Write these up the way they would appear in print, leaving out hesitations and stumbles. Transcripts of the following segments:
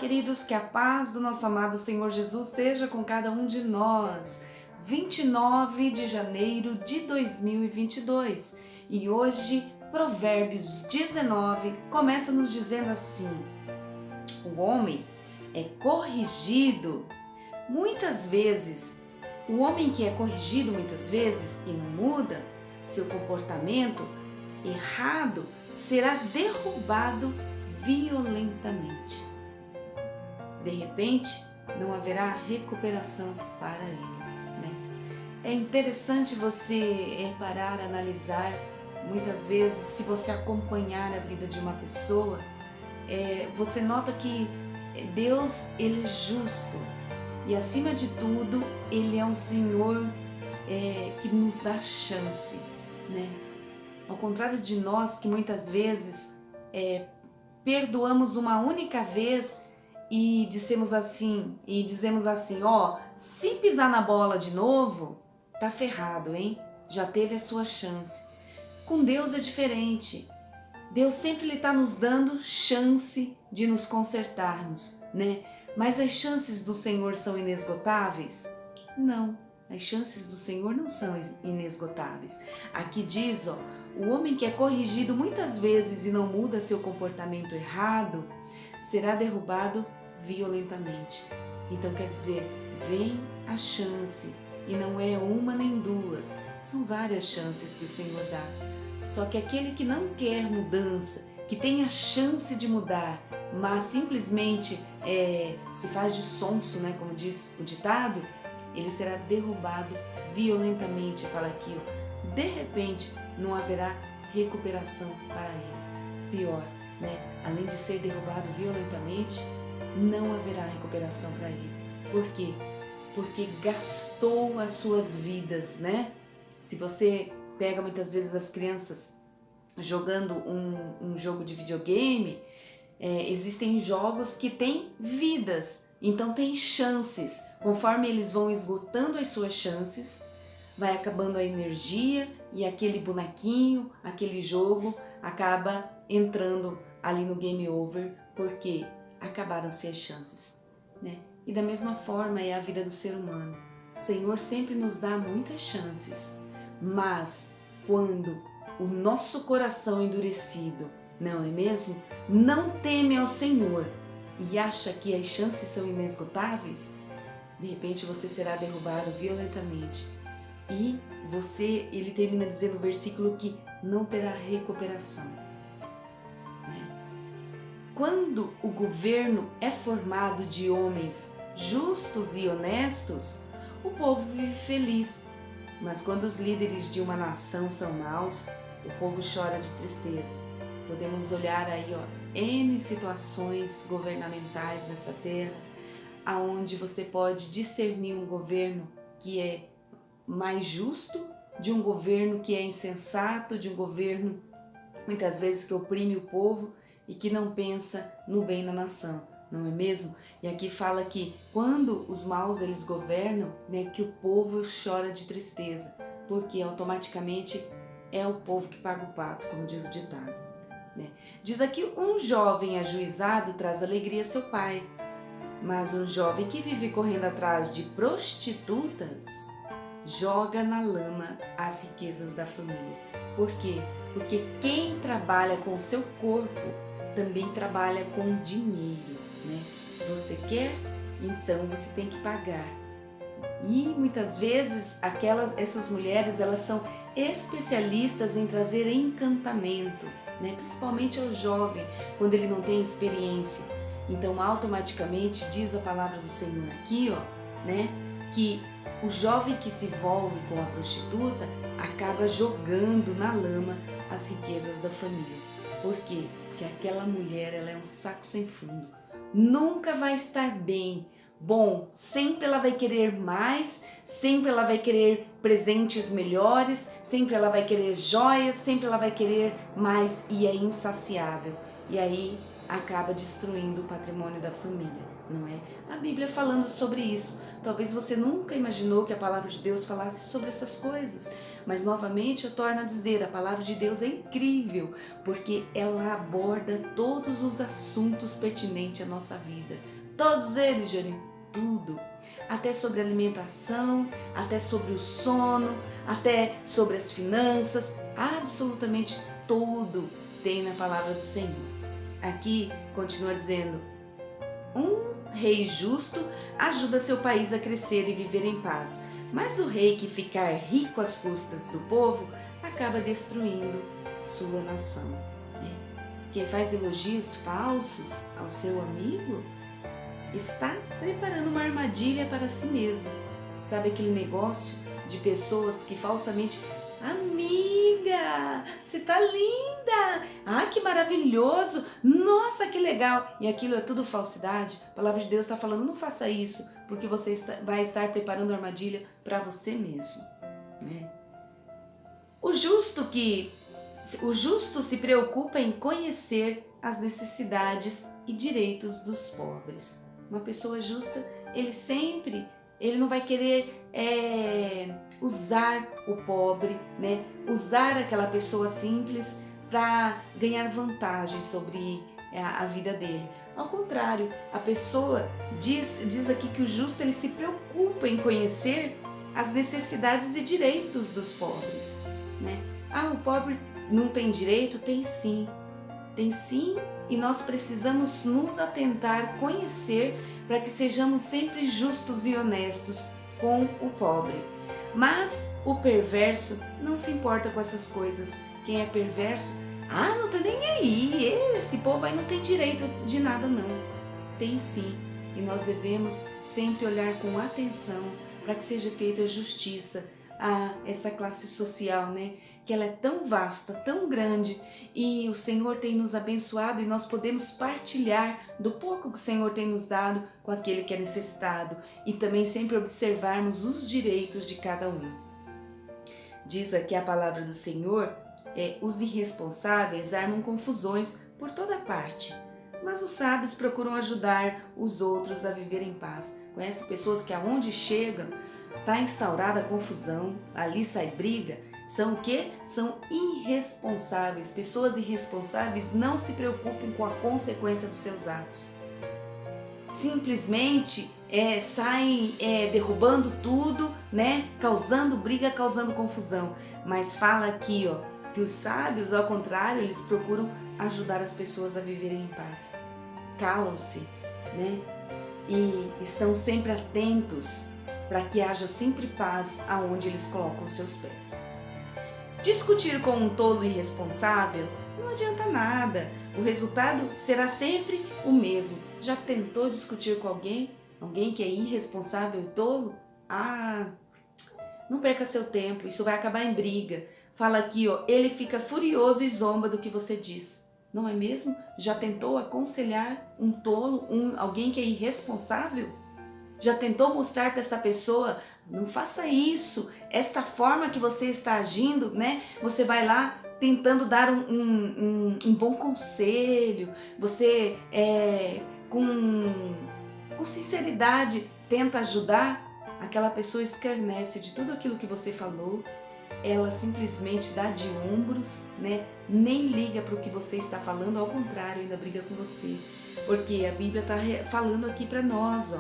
queridos, que a paz do nosso amado Senhor Jesus seja com cada um de nós. 29 de janeiro de 2022 e hoje Provérbios 19 começa nos dizendo assim: o homem é corrigido muitas vezes. O homem que é corrigido muitas vezes e não muda seu comportamento errado será derrubado violentamente. De repente, não haverá recuperação para ele, né? É interessante você parar, analisar. Muitas vezes, se você acompanhar a vida de uma pessoa, você nota que Deus, Ele é justo e, acima de tudo, Ele é um Senhor que nos dá chance, né? Ao contrário de nós, que muitas vezes perdoamos uma única vez e dizemos assim, ó, se pisar na bola de novo, tá ferrado, hein? Já teve a sua chance. Com Deus é diferente. Deus sempre está nos dando chance de nos consertarmos, né? Mas as chances do Senhor são inesgotáveis? Não, as chances do Senhor não são inesgotáveis. Aqui diz, ó, o homem que é corrigido muitas vezes e não muda seu comportamento errado, será derrubado violentamente. Então quer dizer, vem a chance, e não é uma nem duas, são várias chances que o Senhor dá. Só que aquele que não quer mudança, que tem a chance de mudar, mas simplesmente se faz de sonso, né, como diz o ditado, ele será derrubado violentamente. Fala aqui, ó, de repente não haverá recuperação para ele. Pior, né? Além de ser derrubado violentamente, não haverá recuperação para ele. Por quê? Porque gastou as suas vidas, né? Se você pega muitas vezes as crianças jogando um jogo de videogame, existem jogos que têm vidas, então tem chances. Conforme eles vão esgotando as suas chances, vai acabando a energia e aquele bonequinho, aquele jogo acaba entrando ali no game over, porque acabaram-se as chances, né? E da mesma forma é a vida do ser humano. O Senhor sempre nos dá muitas chances, mas quando o nosso coração endurecido, não é mesmo? Não teme ao Senhor e acha que as chances são inesgotáveis, de repente você será derrubado violentamente. E ele termina dizendo no versículo que não terá recuperação. Quando o governo é formado de homens justos e honestos, o povo vive feliz. Mas quando os líderes de uma nação são maus, o povo chora de tristeza. Podemos olhar aí, ó, N situações governamentais nessa terra, aonde você pode discernir um governo que é mais justo, de um governo que é insensato, de um governo muitas vezes que oprime o povo e que não pensa no bem da nação, não é mesmo? E aqui fala que quando os maus eles governam, né, que o povo chora de tristeza, porque automaticamente é o povo que paga o pato, como diz o ditado, né? Diz aqui, um jovem ajuizado traz alegria a seu pai, mas um jovem que vive correndo atrás de prostitutas joga na lama as riquezas da família. Por quê? Porque quem trabalha com o seu corpo também trabalha com dinheiro, né? Você quer? Então você tem que pagar. E muitas vezes essas mulheres, elas são especialistas em trazer encantamento, né? Principalmente ao jovem, quando ele não tem experiência. Então automaticamente diz a palavra do Senhor aqui, ó, né? Que o jovem que se envolve com a prostituta acaba jogando na lama as riquezas da família. Por quê? Porque aquela mulher, ela é um saco sem fundo. Nunca vai estar bem. Bom, sempre ela vai querer mais, sempre ela vai querer presentes melhores, sempre ela vai querer joias, sempre ela vai querer mais e é insaciável. E aí acaba destruindo o patrimônio da família, não é? A Bíblia falando sobre isso. Talvez você nunca imaginou que a palavra de Deus falasse sobre essas coisas, mas novamente eu torno a dizer, a palavra de Deus é incrível, porque ela aborda todos os assuntos pertinentes à nossa vida. todos eles, Jane? Tudo. Até sobre a alimentação, até sobre o sono, até sobre as finanças, absolutamente tudo tem na palavra do Senhor. Aqui continua dizendo: um rei justo ajuda seu país a crescer e viver em paz, mas o rei que ficar rico às custas do povo acaba destruindo sua nação. Quem faz elogios falsos ao seu amigo está preparando uma armadilha para si mesmo. Sabe aquele negócio de pessoas que falsamente: amiga, você tá linda, ah, que maravilhoso, nossa, que legal, e aquilo é tudo falsidade. A palavra de Deus está falando: não faça isso, porque você vai estar preparando armadilha para você mesmo, né? O justo se preocupa em conhecer as necessidades e direitos dos pobres. Uma pessoa justa, ele não vai querer usar o pobre, né? Usar aquela pessoa simples para ganhar vantagem sobre a vida dele. Ao contrário, a pessoa diz aqui que o justo ele se preocupa em conhecer as necessidades e direitos dos pobres, né? Ah, o pobre não tem direito? Tem sim, e nós precisamos nos atentar, conhecer, para que sejamos sempre justos e honestos com o pobre. Mas o perverso não se importa com essas coisas. Quem é perverso, não tô nem aí, esse povo aí não tem direito de nada não. Tem sim, e nós devemos sempre olhar com atenção para que seja feita justiça a essa classe social, né? Que ela é tão vasta, tão grande, e o Senhor tem nos abençoado e nós podemos partilhar do pouco que o Senhor tem nos dado com aquele que é necessitado, e também sempre observarmos os direitos de cada um. Diz aqui a palavra do Senhor: os irresponsáveis armam confusões por toda parte, mas os sábios procuram ajudar os outros a viver em paz. Conhece pessoas que aonde chegam está instaurada a confusão, ali sai briga. São o quê? São irresponsáveis. Pessoas irresponsáveis não se preocupam com a consequência dos seus atos. Simplesmente saem derrubando tudo, né? Causando briga, causando confusão. Mas fala aqui, que os sábios, ao contrário, eles procuram ajudar as pessoas a viverem em paz. Calam-se, né? E estão sempre atentos para que haja sempre paz aonde eles colocam seus pés. Discutir com um tolo irresponsável não adianta nada. O resultado será sempre o mesmo. Já tentou discutir com alguém que é irresponsável e tolo? Não perca seu tempo, isso vai acabar em briga. Fala aqui, ele fica furioso e zomba do que você diz. Não é mesmo? Já tentou aconselhar um tolo, alguém que é irresponsável? Já tentou mostrar para essa pessoa: não faça isso, esta forma que você está agindo, né? Você vai lá tentando dar um bom conselho, você com sinceridade tenta ajudar, aquela pessoa escarnece de tudo aquilo que você falou, ela simplesmente dá de ombros, né? Nem liga para o que você está falando, ao contrário, ainda briga com você. Porque a Bíblia está falando aqui para nós,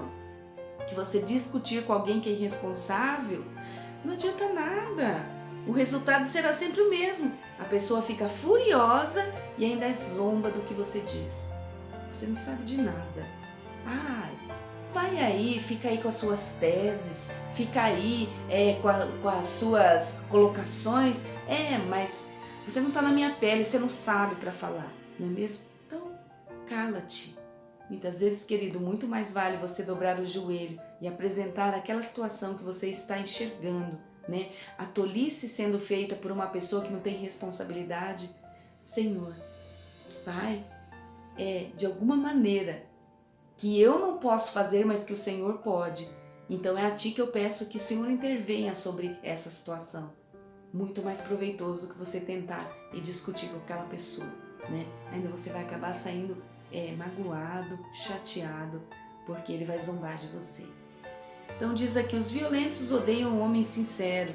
que você discutir com alguém que é irresponsável não adianta nada. O resultado será sempre o mesmo. A pessoa fica furiosa e ainda zomba do que você diz. Você não sabe de nada. Vai aí, fica aí com as suas teses, fica aí com as suas colocações. Mas você não está na minha pele, você não sabe para falar, não é mesmo? Então, cala-te. Muitas vezes, querido, muito mais vale você dobrar o joelho e apresentar aquela situação que você está enxergando, né? A tolice sendo feita por uma pessoa que não tem responsabilidade. Senhor, Pai, de alguma maneira que eu não posso fazer, mas que o Senhor pode. Então é a Ti que eu peço que o Senhor intervenha sobre essa situação. Muito mais proveitoso do que você tentar e discutir com aquela pessoa, né? Ainda você vai acabar saindo magoado, chateado, porque ele vai zombar de você. Então diz aqui: os violentos odeiam o homem sincero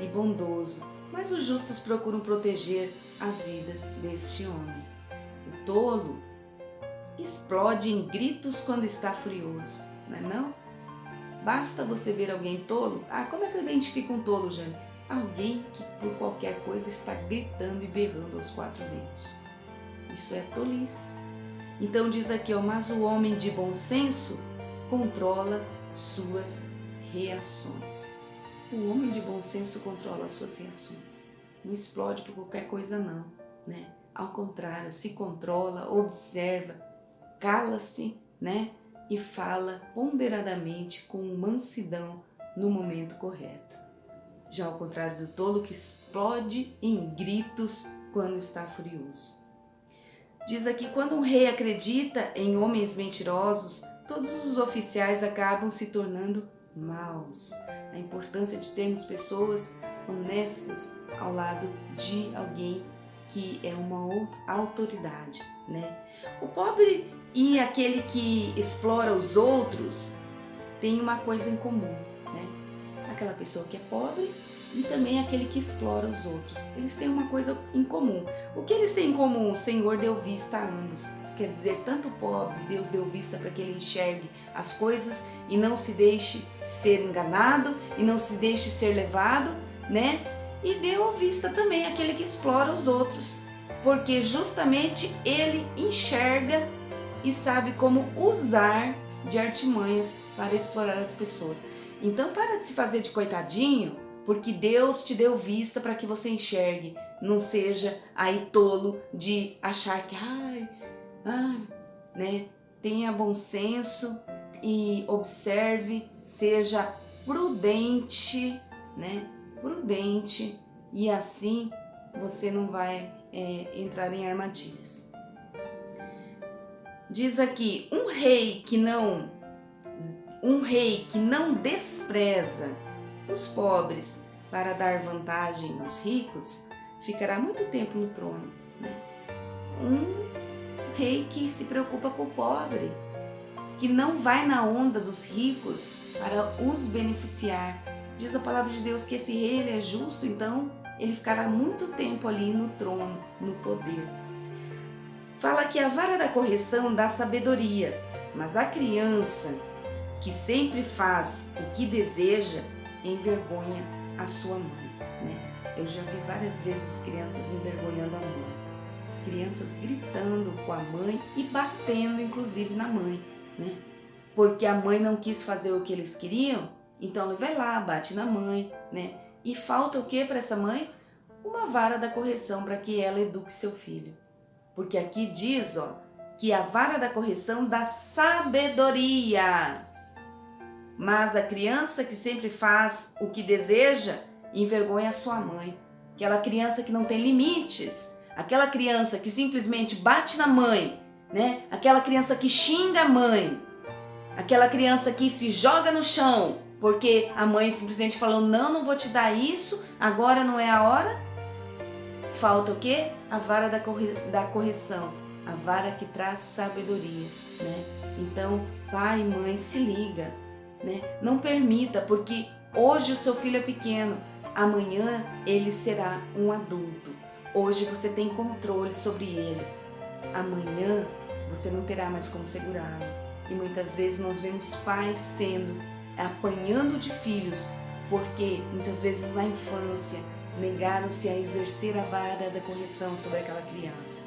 e bondoso, mas os justos procuram proteger a vida deste homem. O tolo explode em gritos quando está furioso, não é não? Basta você ver alguém tolo. Como é que eu identifico um tolo, Jane? Alguém que por qualquer coisa está gritando e berrando aos quatro ventos. Isso é tolice. Então diz aqui, mas o homem de bom senso controla suas reações. O homem de bom senso controla as suas reações. Não explode por qualquer coisa não, né? Ao contrário, se controla, observa, cala-se, né? E fala ponderadamente com mansidão no momento correto. Já ao contrário do tolo que explode em gritos quando está furioso. Diz aqui, quando um rei acredita em homens mentirosos, todos os oficiais acabam se tornando maus. A importância de termos pessoas honestas ao lado de alguém que é uma autoridade, né? O pobre e aquele que explora os outros tem uma coisa em comum, né? Aquela pessoa que é pobre e também aquele que explora os outros. Eles têm uma coisa em comum. O que eles têm em comum? O Senhor deu vista a ambos. Isso quer dizer, tanto o pobre, Deus deu vista para que ele enxergue as coisas e não se deixe ser enganado e não se deixe ser levado, né? E deu vista também àquele que explora os outros, porque justamente ele enxerga e sabe como usar de artimanhas para explorar as pessoas. Então para de se fazer de coitadinho, porque Deus te deu vista para que você enxergue. Não seja aí tolo de achar que, né? Tenha bom senso e observe, seja prudente, né? Prudente, e assim você não vai entrar em armadilhas. Diz aqui, um rei que não despreza os pobres para dar vantagem aos ricos ficará muito tempo no trono, né? Um rei que se preocupa com o pobre, que não vai na onda dos ricos para os beneficiar. Diz a palavra de Deus que esse rei ele é justo, então ele ficará muito tempo ali no trono, no poder. Fala que a vara da correção dá sabedoria, mas a criança que sempre faz o que deseja envergonha a sua mãe, né? Eu já vi várias vezes crianças envergonhando a mãe, crianças gritando com a mãe e batendo inclusive na mãe, né? Porque a mãe não quis fazer o que eles queriam, então ele vai lá, bate na mãe, né? E falta o que para essa mãe? Uma vara da correção para que ela eduque seu filho. Porque aqui diz, que a vara da correção dá sabedoria. Mas a criança que sempre faz o que deseja envergonha a sua mãe. Aquela criança que não tem limites, aquela criança que simplesmente bate na mãe, né? Aquela criança que xinga a mãe, aquela criança que se joga no chão porque a mãe simplesmente falou, não vou te dar isso, agora não é a hora. Falta o quê? A vara da correção, a vara que traz sabedoria, né? Então, pai e mãe, se liga, né? Não permita, porque hoje o seu filho é pequeno, amanhã ele será um adulto. Hoje você tem controle sobre ele, amanhã você não terá mais como segurá-lo. E muitas vezes nós vemos pais apanhando de filhos, porque muitas vezes na infância negaram-se a exercer a vara da correção sobre aquela criança.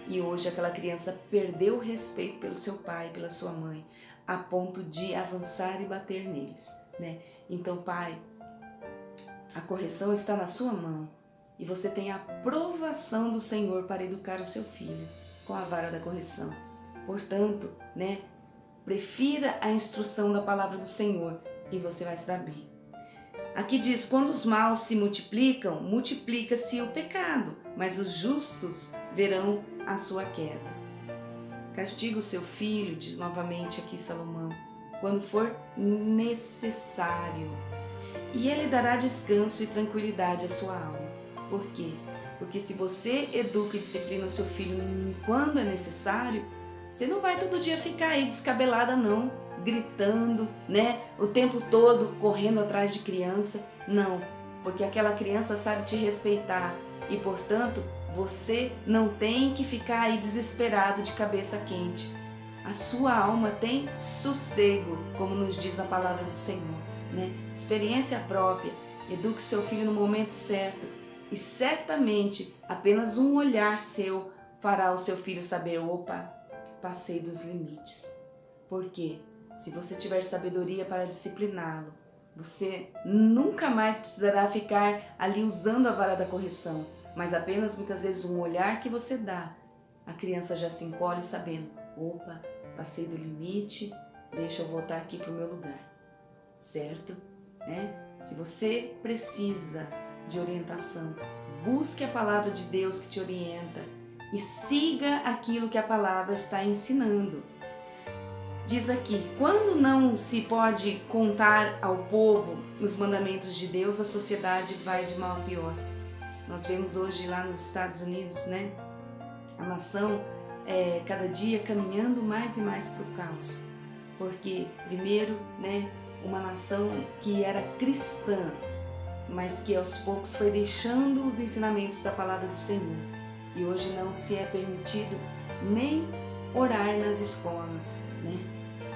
E hoje aquela criança perdeu o respeito pelo seu pai, pela sua mãe, a ponto de avançar e bater neles, né? Então, pai, a correção está na sua mão e você tem a aprovação do Senhor para educar o seu filho com a vara da correção. Portanto, né? Prefira a instrução da palavra do Senhor e você vai se dar bem. Aqui diz, quando os maus se multiplicam, multiplica-se o pecado, mas os justos verão a sua queda. Castiga o seu filho, diz novamente aqui Salomão, quando for necessário, e ele dará descanso e tranquilidade à sua alma. Por quê? Porque se você educa e disciplina o seu filho quando é necessário, você não vai todo dia ficar aí descabelada não, gritando, né? O tempo todo correndo atrás de criança. Não, porque aquela criança sabe te respeitar e, portanto, você não tem que ficar aí desesperado de cabeça quente. a sua alma tem sossego, como nos diz a palavra do Senhor, né? Experiência própria, eduque seu filho no momento certo e certamente apenas um olhar seu fará o seu filho saber, opa, passei dos limites. Por quê? Se você tiver sabedoria para discipliná-lo, você nunca mais precisará ficar ali usando a vara da correção, mas apenas muitas vezes um olhar que você dá, a criança já se encolhe sabendo, opa, passei do limite, deixa eu voltar aqui para o meu lugar, certo? Se você precisa de orientação, busque a palavra de Deus que te orienta e siga aquilo que a palavra está ensinando. Diz aqui, quando não se pode contar ao povo os mandamentos de Deus, a sociedade vai de mal a pior. Nós vemos hoje lá nos Estados Unidos, né? A nação cada dia caminhando mais e mais para o caos. Porque, primeiro, né, uma nação que era cristã, mas que aos poucos foi deixando os ensinamentos da palavra do Senhor. E hoje não se é permitido nem orar nas escolas, né?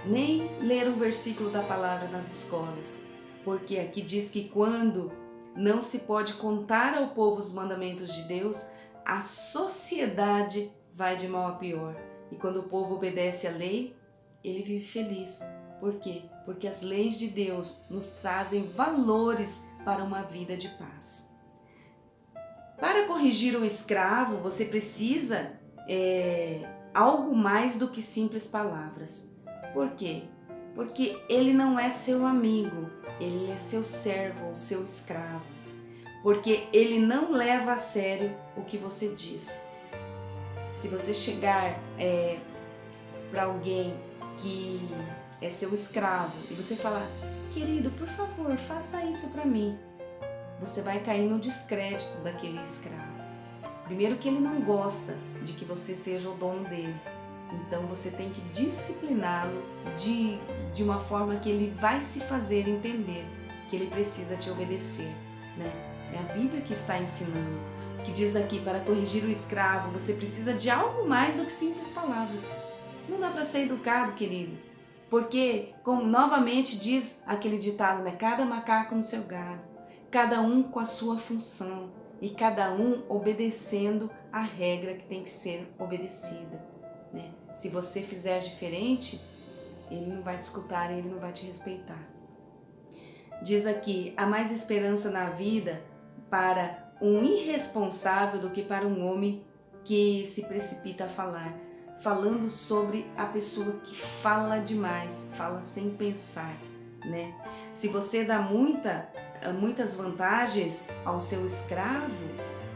Nem ler um versículo da palavra nas escolas. Porque aqui diz que quando não se pode contar ao povo os mandamentos de Deus, a sociedade vai de mal a pior. E quando o povo obedece à lei, ele vive feliz. Por quê? Porque as leis de Deus nos trazem valores para uma vida de paz. Para corrigir um escravo, você precisa algo mais do que simples palavras. Por quê? Porque ele não é seu amigo, ele é seu servo ou seu escravo. Porque ele não leva a sério o que você diz. Se você chegar para alguém que é seu escravo e você falar, querido, por favor, faça isso para mim, você vai cair no descrédito daquele escravo. Primeiro que ele não gosta de que você seja o dono dele. Então você tem que discipliná-lo de uma forma que ele vai se fazer entender que ele precisa te obedecer, né? É a Bíblia que está ensinando, que diz aqui, para corrigir o escravo, você precisa de algo mais do que simples palavras. Não dá para ser educado, querido, porque, como novamente diz aquele ditado, né? Cada macaco no seu galho, cada um com a sua função e cada um obedecendo a regra que tem que ser obedecida, né? Se você fizer diferente, ele não vai te escutar, ele não vai te respeitar. Diz aqui, há mais esperança na vida para um irresponsável do que para um homem que se precipita a falar. Falando sobre a pessoa que fala demais, fala sem pensar, né? Se você dá muitas vantagens ao seu escravo,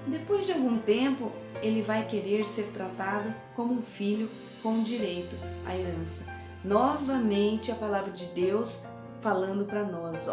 depois de algum tempo ele vai querer ser tratado como um filho com direito à herança. Novamente a palavra de Deus falando para nós,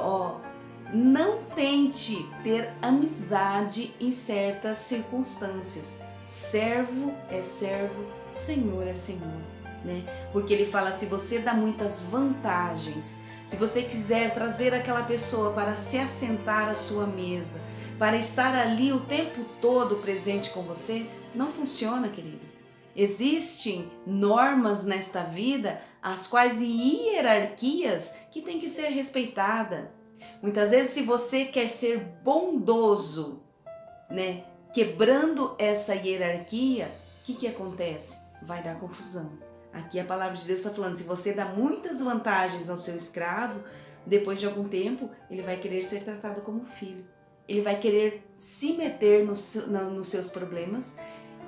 não tente ter amizade em certas circunstâncias. Servo é servo, Senhor é Senhor, né? Porque ele fala, se você dá muitas vantagens, se você quiser trazer aquela pessoa para se assentar à sua mesa, para estar ali o tempo todo presente com você, não funciona, querido. Existem normas nesta vida, as quais hierarquias que têm que ser respeitadas. Muitas vezes, se você quer ser bondoso, né, quebrando essa hierarquia, o que acontece? Vai dar confusão. Aqui a palavra de Deus está falando, se você dá muitas vantagens ao seu escravo, depois de algum tempo, ele vai querer ser tratado como filho. Ele vai querer se meter nos seus problemas,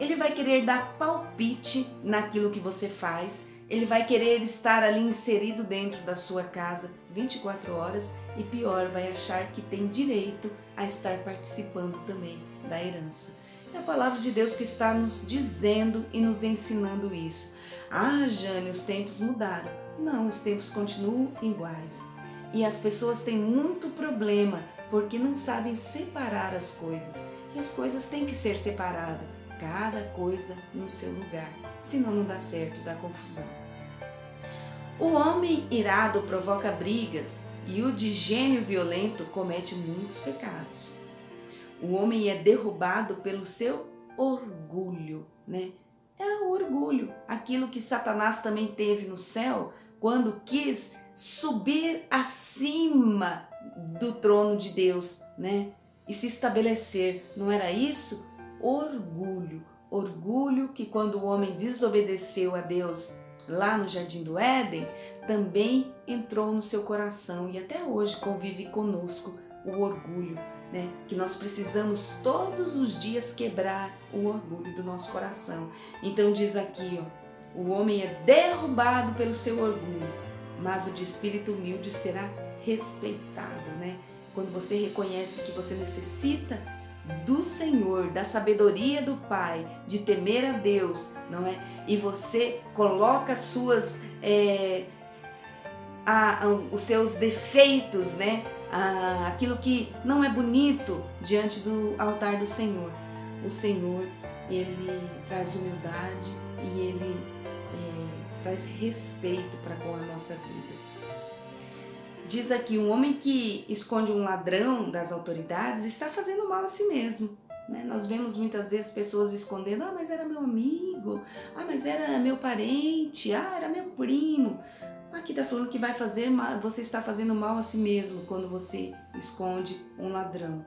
ele vai querer dar palpite naquilo que você faz, ele vai querer estar ali inserido dentro da sua casa 24 horas e pior, vai achar que tem direito a estar participando também da herança. É a palavra de Deus que está nos dizendo e nos ensinando isso. Ah, Jane, os tempos mudaram. Não, os tempos continuam iguais. E as pessoas têm muito problema porque não sabem separar as coisas. E as coisas têm que ser separadas, cada coisa no seu lugar. Senão não dá certo, dá confusão. O homem irado provoca brigas e o de gênio violento comete muitos pecados. O homem é derrubado pelo seu orgulho, né? É o orgulho, aquilo que Satanás também teve no céu quando quis subir acima do trono de Deus, né? E se estabelecer, não era isso? Orgulho. Orgulho que quando o homem desobedeceu a Deus lá no Jardim do Éden, também entrou no seu coração e até hoje convive conosco o orgulho, né? Que nós precisamos todos os dias quebrar o orgulho do nosso coração. Então diz aqui, ó, o homem é derrubado pelo seu orgulho, mas o de espírito humilde será respeitado, né? Quando você reconhece que você necessita do Senhor, da sabedoria do Pai, de temer a Deus, não é? E você coloca os seus defeitos, né? Aquilo que não é bonito diante do altar do Senhor. O Senhor, Ele traz humildade e Ele traz respeito para com a nossa vida. Diz aqui, um homem que esconde um ladrão das autoridades está fazendo mal a si mesmo, né? Nós vemos muitas vezes pessoas escondendo, mas era meu amigo, mas era meu parente, era meu primo. Aqui está falando que você está fazendo mal a si mesmo quando você esconde um ladrão.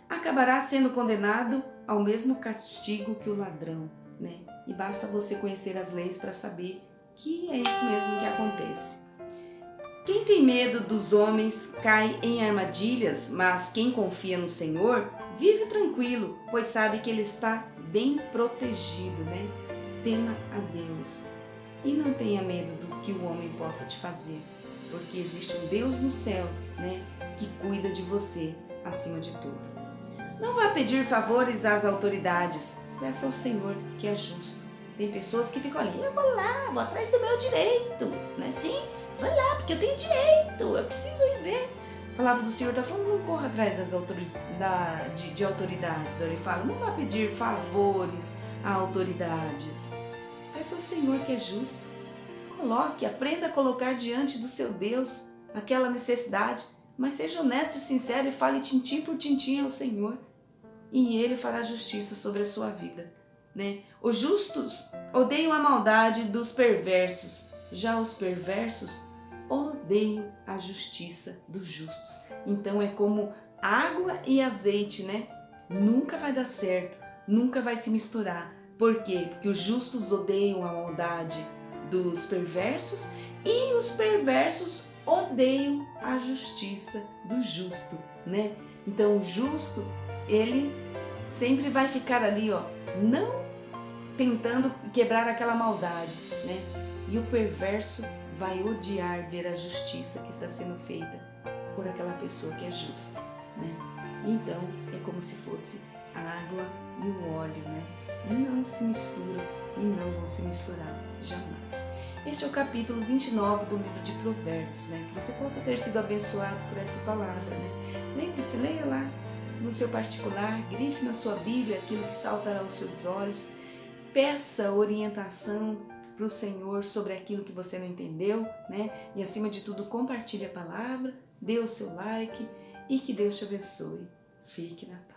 Acabará sendo condenado ao mesmo castigo que o ladrão, né? E basta você conhecer as leis para saber que é isso mesmo que acontece. Quem tem medo dos homens cai em armadilhas, mas quem confia no Senhor vive tranquilo, pois sabe que Ele está bem protegido, né? Tema a Deus e não tenha medo do que o homem possa te fazer, porque existe um Deus no céu, né? Que cuida de você acima de tudo. Não vá pedir favores às autoridades, peça ao Senhor que é justo. Tem pessoas que ficam ali, eu vou lá, vou atrás do meu direito, não é assim? Vai lá, porque eu tenho direito, eu preciso ir ver. A palavra do Senhor está falando, não corra atrás de autoridades. Ele fala, não vá pedir favores a autoridades. Peça ao Senhor que é justo. Aprenda a colocar diante do seu Deus aquela necessidade, mas seja honesto e sincero e fale tintim por tintim ao Senhor. E Ele fará justiça sobre a sua vida, né? Os justos odeiam a maldade dos perversos, já os perversos odeiam a justiça dos justos. Então é como água e azeite, né? Nunca vai dar certo, nunca vai se misturar. Por quê? Porque os justos odeiam a maldade dos perversos e os perversos odeiam a justiça do justo, né? Então o justo, ele sempre vai ficar ali, não tentando quebrar aquela maldade, né? E o perverso vai odiar ver a justiça que está sendo feita por aquela pessoa que é justa, né? Então, é como se fosse a água e o óleo, né? Não se misturam e não vão se misturar jamais. Este é o capítulo 29 do livro de Provérbios, né? Que você possa ter sido abençoado por essa palavra, né? Lembre-se, leia lá no seu particular, grife na sua Bíblia aquilo que saltará aos seus olhos, peça orientação para o Senhor sobre aquilo que você não entendeu, né? E acima de tudo, compartilhe a palavra, dê o seu like e que Deus te abençoe. Fique na paz.